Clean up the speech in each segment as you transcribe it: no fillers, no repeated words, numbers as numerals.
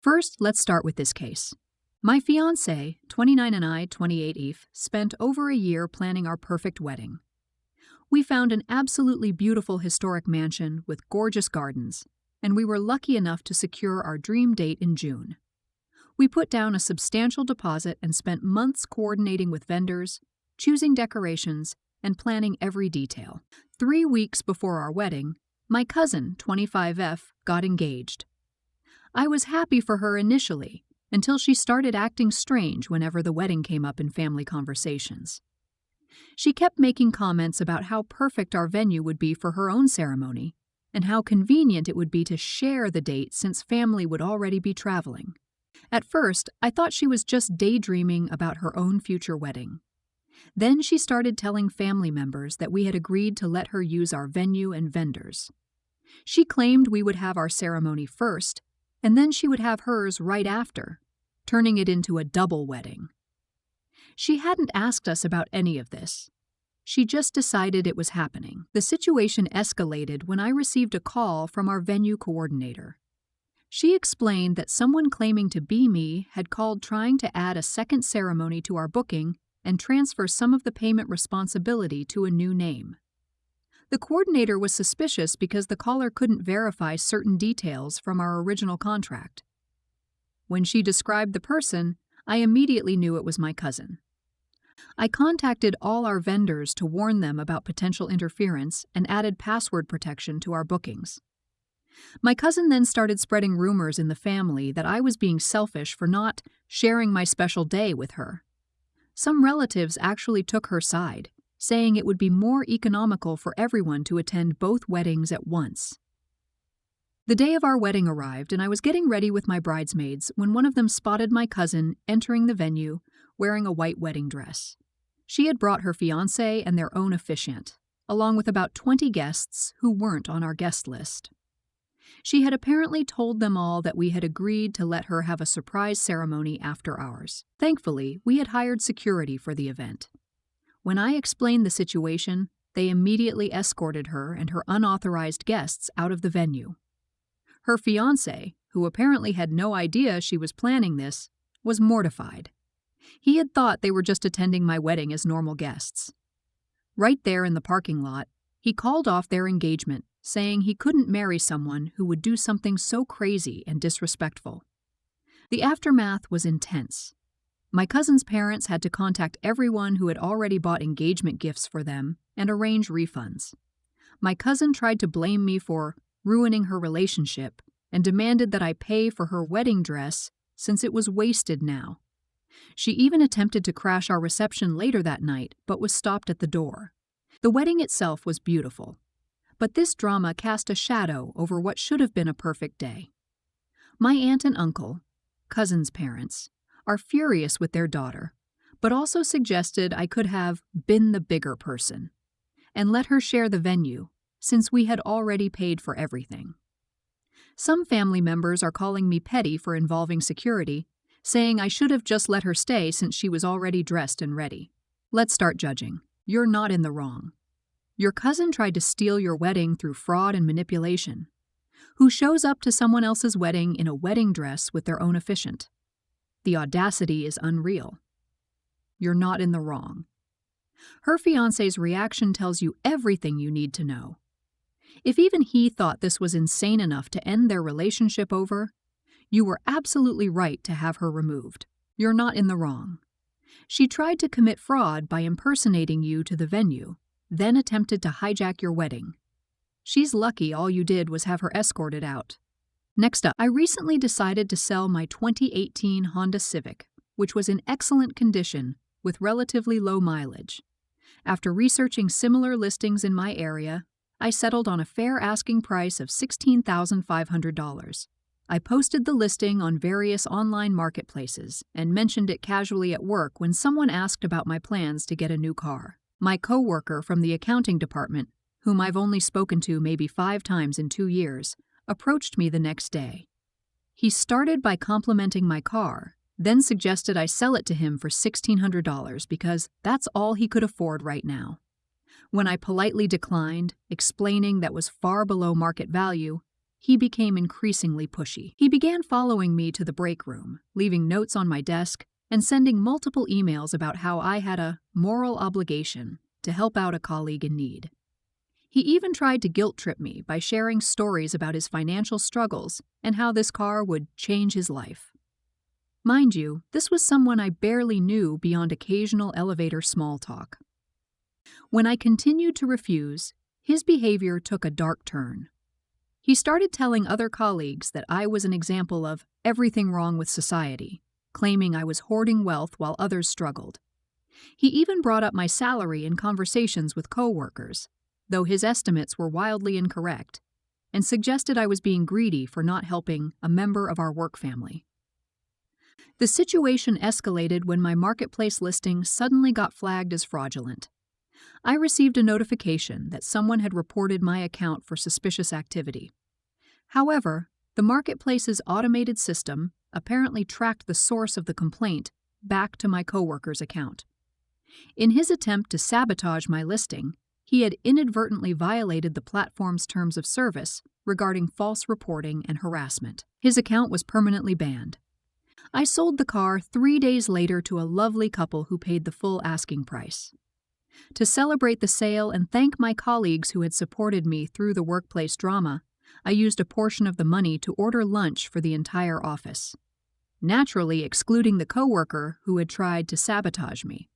First, let's start with this case. My fiancé, 29 and I, 28 Eve, spent over a year planning our perfect wedding. We found an absolutely beautiful historic mansion with gorgeous gardens, and we were lucky enough to secure our dream date in June. We put down a substantial deposit and spent months coordinating with vendors, choosing decorations, and planning every detail. 3 weeks before our wedding, my cousin, 25F, got engaged. I was happy for her initially, until she started acting strange whenever the wedding came up in family conversations. She kept making comments about how perfect our venue would be for her own ceremony, and how convenient it would be to share the date since family would already be traveling. At first, I thought she was just daydreaming about her own future wedding. Then she started telling family members that we had agreed to let her use our venue and vendors. She claimed we would have our ceremony first, and then she would have hers right after, turning it into a double wedding. She hadn't asked us about any of this. She just decided it was happening. The situation escalated when I received a call from our venue coordinator. She explained that someone claiming to be me had called trying to add a second ceremony to our booking and transfer some of the payment responsibility to a new name. The coordinator was suspicious because the caller couldn't verify certain details from our original contract. When she described the person, I immediately knew it was my cousin. I contacted all our vendors to warn them about potential interference and added password protection to our bookings. My cousin then started spreading rumors in the family that I was being selfish for not sharing my special day with her. Some relatives actually took her side, saying it would be more economical for everyone to attend both weddings at once. The day of our wedding arrived, and I was getting ready with my bridesmaids when one of them spotted my cousin entering the venue wearing a white wedding dress. She had brought her fiancé and their own officiant, along with about 20 guests who weren't on our guest list. She had apparently told them all that we had agreed to let her have a surprise ceremony after ours. Thankfully, we had hired security for the event. When I explained the situation, they immediately escorted her and her unauthorized guests out of the venue. Her fiancé, who apparently had no idea she was planning this, was mortified. He had thought they were just attending my wedding as normal guests. Right there in the parking lot, he called off their engagement, saying he couldn't marry someone who would do something so crazy and disrespectful. The aftermath was intense. My cousin's parents had to contact everyone who had already bought engagement gifts for them and arrange refunds. My cousin tried to blame me for ruining her relationship and demanded that I pay for her wedding dress since it was wasted now. She even attempted to crash our reception later that night, but was stopped at the door. The wedding itself was beautiful, but this drama cast a shadow over what should have been a perfect day. My aunt and uncle, cousin's parents, are furious with their daughter, but also suggested I could have been the bigger person and let her share the venue, since we had already paid for everything. Some family members are calling me petty for involving security, saying I should have just let her stay since she was already dressed and ready. Let's start judging. You're not in the wrong. Your cousin tried to steal your wedding through fraud and manipulation. Who shows up to someone else's wedding in a wedding dress with their own officiant? The audacity is unreal. You're not in the wrong. Her fiancé's reaction tells you everything you need to know. If even he thought this was insane enough to end their relationship over, you were absolutely right to have her removed. You're not in the wrong. She tried to commit fraud by impersonating you to the venue, then attempted to hijack your wedding. She's lucky all you did was have her escorted out. Next up, I recently decided to sell my 2018 Honda Civic, which was in excellent condition with relatively low mileage. After researching similar listings in my area, I settled on a fair asking price of $16,500. I posted the listing on various online marketplaces and mentioned it casually at work when someone asked about my plans to get a new car. My coworker from the accounting department, whom I've only spoken to maybe 5 times in 2 years, approached me the next day. He started by complimenting my car, then suggested I sell it to him for $1,600 because that's all he could afford right now. When I politely declined, explaining that was far below market value, he became increasingly pushy. He began following me to the break room, leaving notes on my desk, and sending multiple emails about how I had a moral obligation to help out a colleague in need. He even tried to guilt-trip me by sharing stories about his financial struggles and how this car would change his life. Mind you, this was someone I barely knew beyond occasional elevator small talk. When I continued to refuse, his behavior took a dark turn. He started telling other colleagues that I was an example of everything wrong with society, claiming I was hoarding wealth while others struggled. He even brought up my salary in conversations with coworkers, though his estimates were wildly incorrect, and suggested I was being greedy for not helping a member of our work family. The situation escalated when my marketplace listing suddenly got flagged as fraudulent. I received a notification that someone had reported my account for suspicious activity. However, the marketplace's automated system apparently tracked the source of the complaint back to my coworker's account. In his attempt to sabotage my listing, he had inadvertently violated the platform's terms of service regarding false reporting and harassment. His account was permanently banned. I sold the car 3 days later to a lovely couple who paid the full asking price. To celebrate the sale and thank my colleagues who had supported me through the workplace drama, I used a portion of the money to order lunch for the entire office, naturally excluding the coworker who had tried to sabotage me.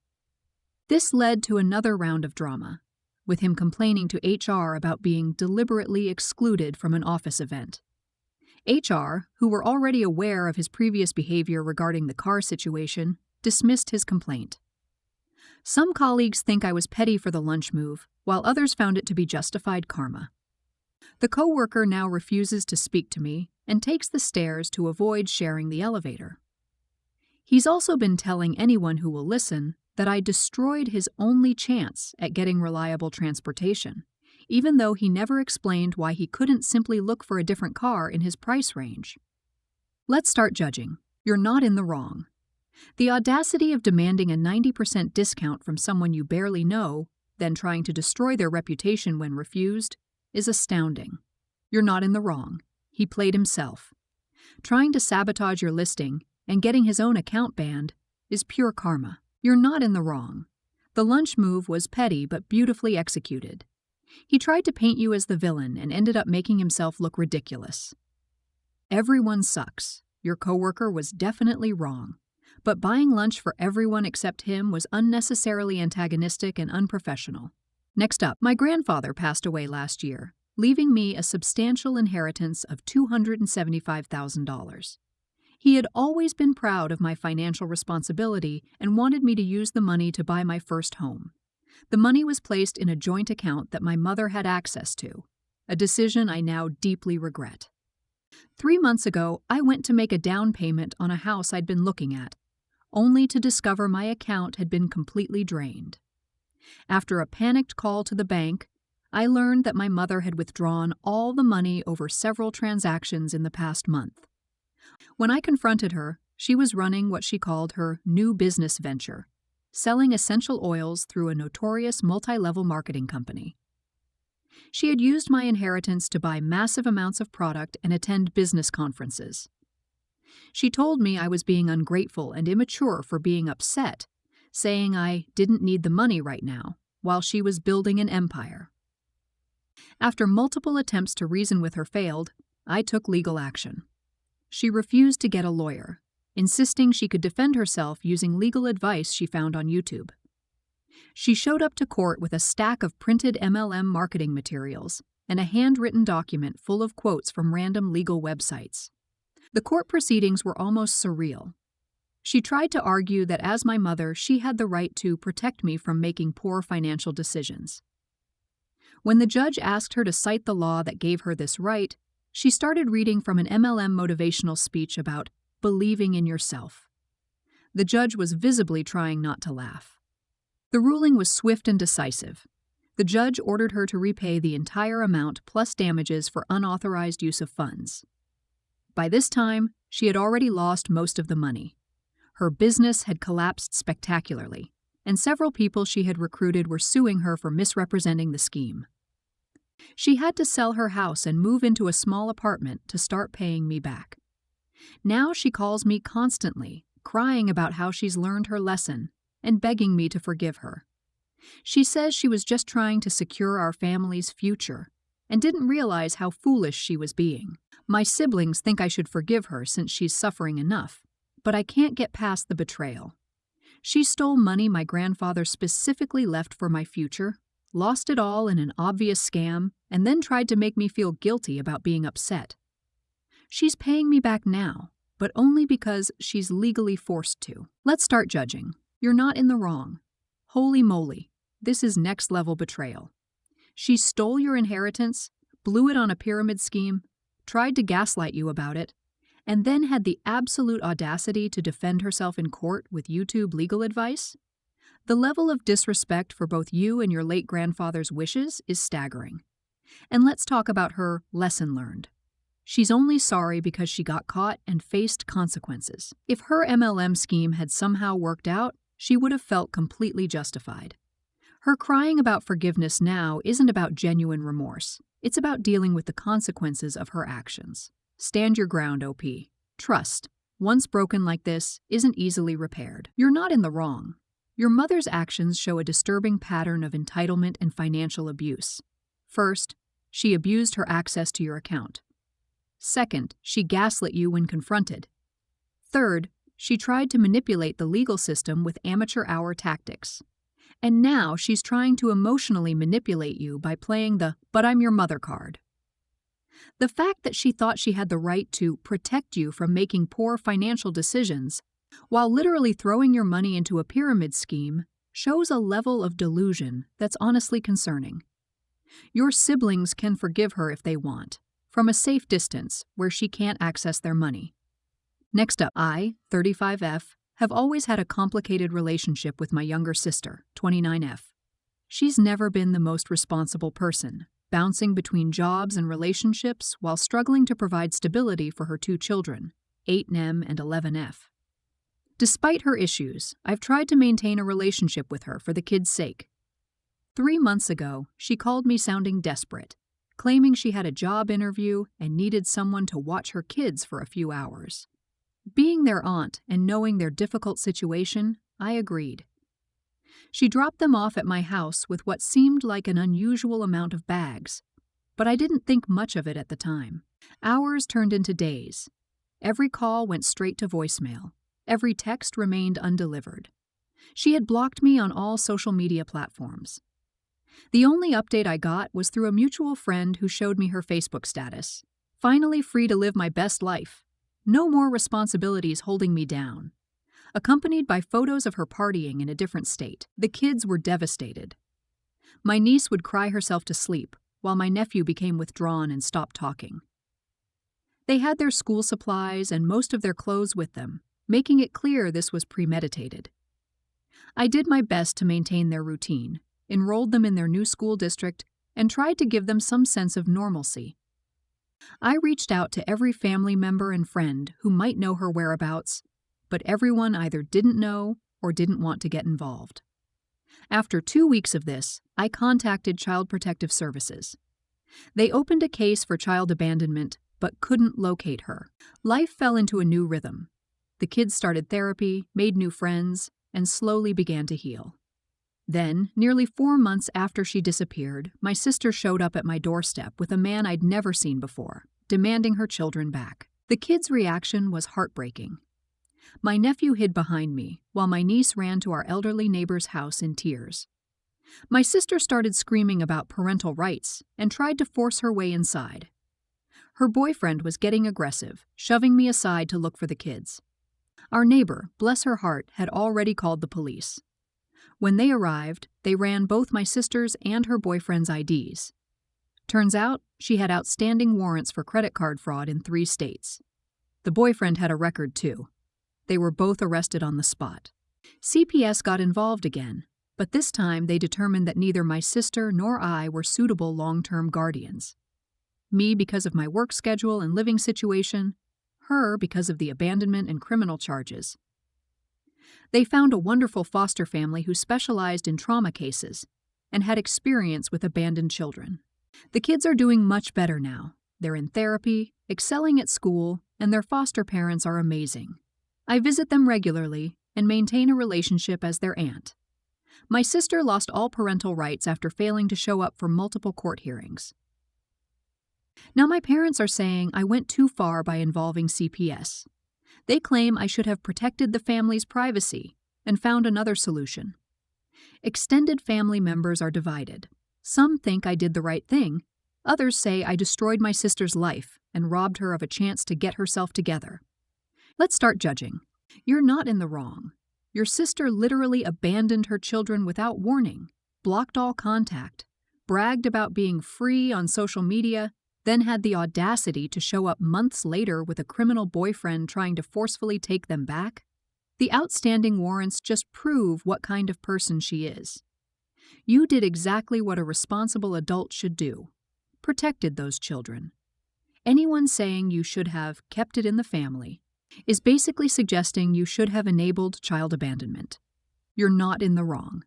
This led to another round of drama, with him complaining to HR about being deliberately excluded from an office event. HR, who were already aware of his previous behavior regarding the car situation, dismissed his complaint. Some colleagues think I was petty for the lunch move, while others found it to be justified karma. The coworker now refuses to speak to me and takes the stairs to avoid sharing the elevator. He's also been telling anyone who will listen that I destroyed his only chance at getting reliable transportation, even though he never explained why he couldn't simply look for a different car in his price range. Let's start judging. You're not in the wrong. The audacity of demanding a 90% discount from someone you barely know, then trying to destroy their reputation when refused, is astounding. You're not in the wrong. He played himself. Trying to sabotage your listing and getting his own account banned is pure karma. You're not in the wrong. The lunch move was petty but beautifully executed. He tried to paint you as the villain and ended up making himself look ridiculous. Everyone sucks. Your coworker was definitely wrong. But buying lunch for everyone except him was unnecessarily antagonistic and unprofessional. Next up, my grandfather passed away last year, leaving me a substantial inheritance of $275,000. He had always been proud of my financial responsibility and wanted me to use the money to buy my first home. The money was placed in a joint account that my mother had access to, a decision I now deeply regret. 3 months ago, I went to make a down payment on a house I'd been looking at, only to discover my account had been completely drained. After a panicked call to the bank, I learned that my mother had withdrawn all the money over several transactions in the past month. When I confronted her, she was running what she called her new business venture, selling essential oils through a notorious multi-level marketing company. She had used my inheritance to buy massive amounts of product and attend business conferences. She told me I was being ungrateful and immature for being upset, saying I didn't need the money right now, while she was building an empire. After multiple attempts to reason with her failed, I took legal action. She refused to get a lawyer, insisting she could defend herself using legal advice she found on YouTube. She showed up to court with a stack of printed MLM marketing materials and a handwritten document full of quotes from random legal websites. The court proceedings were almost surreal. She tried to argue that as my mother, she had the right to protect me from making poor financial decisions. When the judge asked her to cite the law that gave her this right, she started reading from an MLM motivational speech about believing in yourself. The judge was visibly trying not to laugh. The ruling was swift and decisive. The judge ordered her to repay the entire amount plus damages for unauthorized use of funds. By this time, she had already lost most of the money. Her business had collapsed spectacularly, and several people she had recruited were suing her for misrepresenting the scheme. She had to sell her house and move into a small apartment to start paying me back. Now she calls me constantly, crying about how she's learned her lesson and begging me to forgive her. She says she was just trying to secure our family's future and didn't realize how foolish she was being. My siblings think I should forgive her since she's suffering enough, but I can't get past the betrayal. She stole money my grandfather specifically left for my future, lost it all in an obvious scam, and then tried to make me feel guilty about being upset. She's paying me back now, but only because she's legally forced to. Let's start judging. You're not in the wrong. Holy moly, this is next-level betrayal. She stole your inheritance, blew it on a pyramid scheme, tried to gaslight you about it, and then had the absolute audacity to defend herself in court with YouTube legal advice? The level of disrespect for both you and your late grandfather's wishes is staggering. And let's talk about her lesson learned. She's only sorry because she got caught and faced consequences. If her MLM scheme had somehow worked out, she would have felt completely justified. Her crying about forgiveness now isn't about genuine remorse. It's about dealing with the consequences of her actions. Stand your ground, OP. Trust, once broken like this, isn't easily repaired. You're not in the wrong. Your mother's actions show a disturbing pattern of entitlement and financial abuse. First, she abused her access to your account. Second, she gaslit you when confronted. Third, she tried to manipulate the legal system with amateur hour tactics. And now she's trying to emotionally manipulate you by playing the "but I'm your mother" card. The fact that she thought she had the right to protect you from making poor financial decisions while literally throwing your money into a pyramid scheme shows a level of delusion that's honestly concerning. Your siblings can forgive her if they want, from a safe distance where she can't access their money. Next up, I, 35F, have always had a complicated relationship with my younger sister, 29F. She's never been the most responsible person, bouncing between jobs and relationships while struggling to provide stability for her two children, 8M and 11F. Despite her issues, I've tried to maintain a relationship with her for the kids' sake. 3 months ago, she called me sounding desperate, claiming she had a job interview and needed someone to watch her kids for a few hours. Being their aunt and knowing their difficult situation, I agreed. She dropped them off at my house with what seemed like an unusual amount of bags, but I didn't think much of it at the time. Hours turned into days. Every call went straight to voicemail. Every text remained undelivered. She had blocked me on all social media platforms. The only update I got was through a mutual friend who showed me her Facebook status. Finally free to live my best life. No more responsibilities holding me down. Accompanied by photos of her partying in a different state. The kids were devastated. My niece would cry herself to sleep, while my nephew became withdrawn and stopped talking. They had their school supplies and most of their clothes with them, making it clear this was premeditated. I did my best to maintain their routine, enrolled them in their new school district, and tried to give them some sense of normalcy. I reached out to every family member and friend who might know her whereabouts, but everyone either didn't know or didn't want to get involved. After 2 weeks of this, I contacted Child Protective Services. They opened a case for child abandonment, but couldn't locate her. Life fell into a new rhythm. The kids started therapy, made new friends, and slowly began to heal. Then, nearly 4 months after she disappeared, my sister showed up at my doorstep with a man I'd never seen before, demanding her children back. The kids' reaction was heartbreaking. My nephew hid behind me, while my niece ran to our elderly neighbor's house in tears. My sister started screaming about parental rights and tried to force her way inside. Her boyfriend was getting aggressive, shoving me aside to look for the kids. Our neighbor, bless her heart, had already called the police. When they arrived, they ran both my sister's and her boyfriend's IDs. Turns out, she had outstanding warrants for credit card fraud in 3 states. The boyfriend had a record too. They were both arrested on the spot. CPS got involved again, but this time they determined that neither my sister nor I were suitable long-term guardians. Me because of my work schedule and living situation, her because of the abandonment and criminal charges. They found a wonderful foster family who specialized in trauma cases and had experience with abandoned children. The kids are doing much better now. They're in therapy, excelling at school, and their foster parents are amazing. I visit them regularly and maintain a relationship as their aunt. My sister lost all parental rights after failing to show up for multiple court hearings. Now my parents are saying I went too far by involving CPS. They claim I should have protected the family's privacy and found another solution. Extended family members are divided. Some think I did the right thing. Others say I destroyed my sister's life and robbed her of a chance to get herself together. Let's start judging. You're not in the wrong. Your sister literally abandoned her children without warning, blocked all contact, bragged about being free on social media, then had the audacity to show up months later with a criminal boyfriend trying to forcefully take them back. The outstanding warrants just prove what kind of person she is. You did exactly what a responsible adult should do. Protected those children. Anyone saying you should have kept it in the family is basically suggesting you should have enabled child abandonment. You're not in the wrong.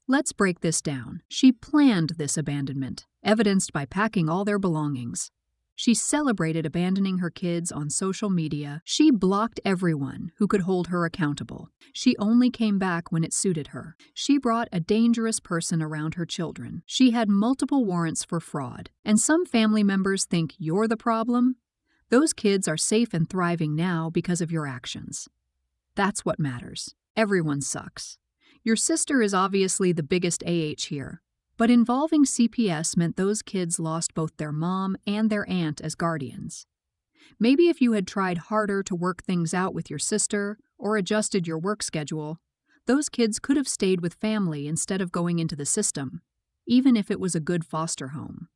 Let's break this down. She planned this abandonment, evidenced by packing all their belongings. She celebrated abandoning her kids on social media. She blocked everyone who could hold her accountable. She only came back when it suited her. She brought a dangerous person around her children. She had multiple warrants for fraud. And some family members think you're the problem? Those kids are safe and thriving now because of your actions. That's what matters. Everyone sucks. Your sister is obviously the biggest AH here. But involving CPS meant those kids lost both their mom and their aunt as guardians. Maybe if you had tried harder to work things out with your sister or adjusted your work schedule, those kids could have stayed with family instead of going into the system, even if it was a good foster home.